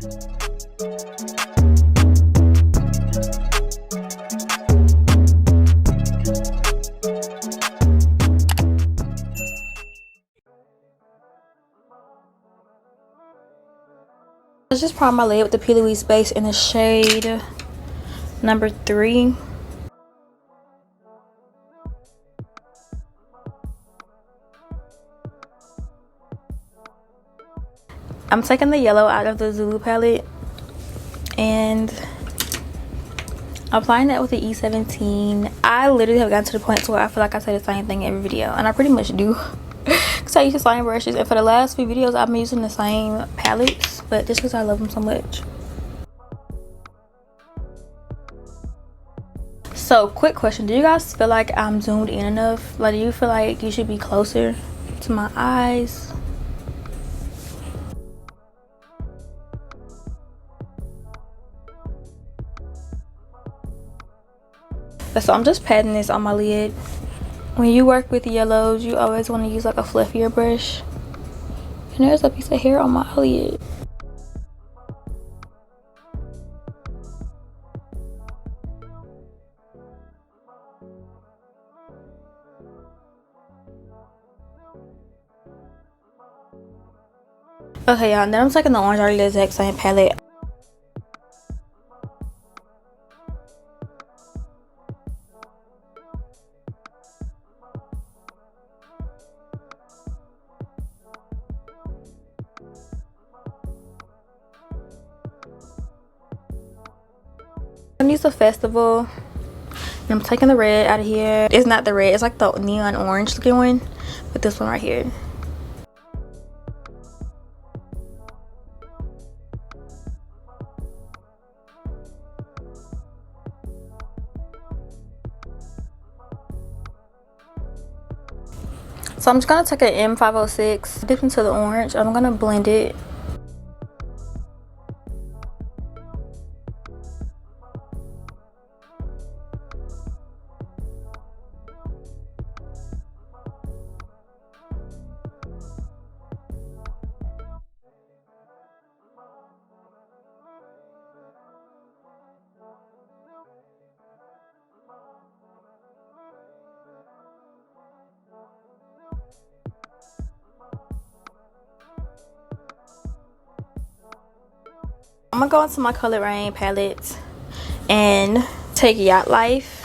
I just primed my lid with the P. Louise base in the shade number 3. I'm taking the yellow out of the Zulu palette and applying that with the E17. I literally have gotten to the point where I feel like I say the same thing every video, and I pretty much do. Because I use the same brushes, and for the last few videos I've been using the same palettes, but just because I love them so much. So quick question, do you guys feel like I'm zoomed in enough? Like, do you feel like you should be closer to my eyes? So I'm just patting this on my lid. When you work with yellows, you always want to use like a fluffier brush. And there's a piece of hair on my eyelid. Okay, y'all, and then I'm taking the orange, already the exact same palette. I'm using the Festival, and I'm taking the red out of here. It's not the red, it's like the neon orange looking one, but this one right here. So I'm just gonna take an M506, dip into the orange. I'm gonna blend it. I'm gonna go into my Color Rain palette and take Yacht Life.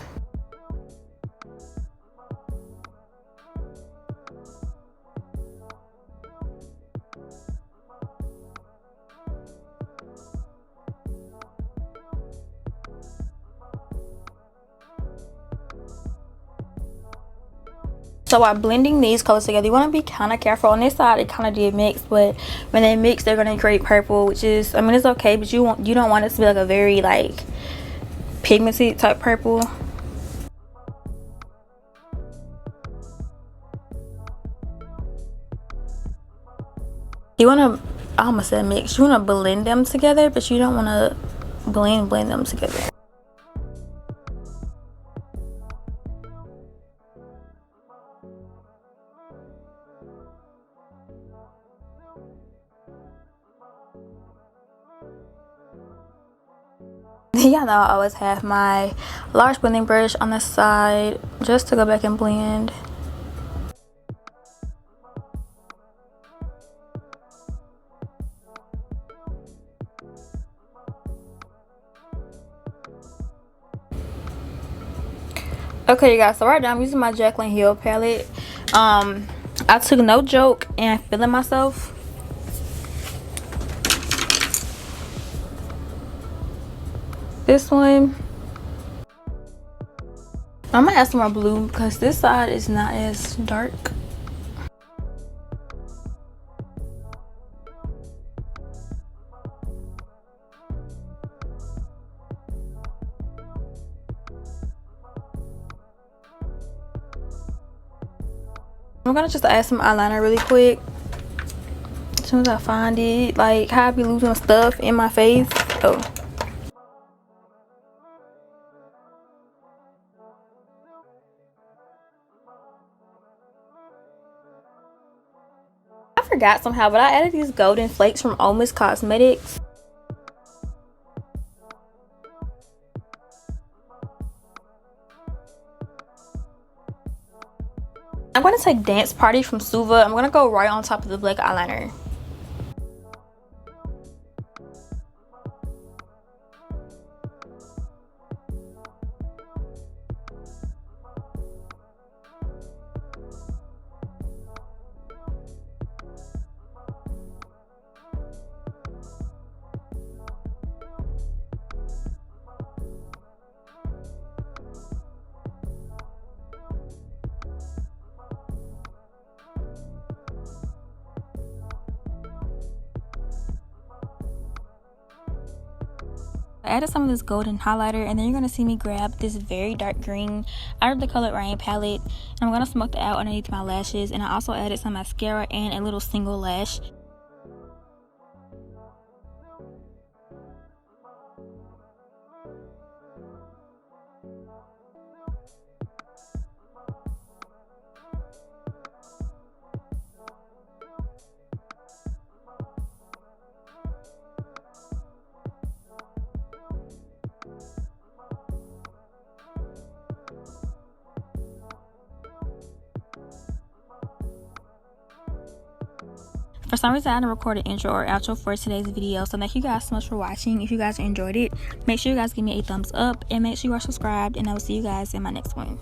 So while blending these colors together, you want to be kind of careful. On this side it kind of did mix, but when they mix they're going to create purple, which is, I mean, it's okay, but you don't want it to be like a very like pigmented type purple. You want to, I almost said mix, you want to blend them together, but you don't want to blend them together. Y'all know I always have my large blending brush on the side just to go back and blend. Okay, you guys, so right now I'm using my Jaclyn Hill palette. I took No Joke and Feeling Myself. This one, I'm gonna add some more blue because this side is not as dark. I'm gonna just add some eyeliner really quick as soon as I find it. Like how I be losing stuff in my face. Oh. I forgot somehow, but I added these golden flakes from Omis Cosmetics. I'm going to take Dance Party from Suva. I'm going to go right on top of the black eyeliner. I added some of this golden highlighter, and then you're going to see me grab this very dark green out of the Colored Rain palette, and I'm going to smoke that out underneath my lashes. And I also added some mascara and a little single lash. For some reason, I didn't record an intro or outro for today's video, so thank you guys so much for watching. If you guys enjoyed it, make sure you guys give me a thumbs up and make sure you are subscribed, and I will see you guys in my next one.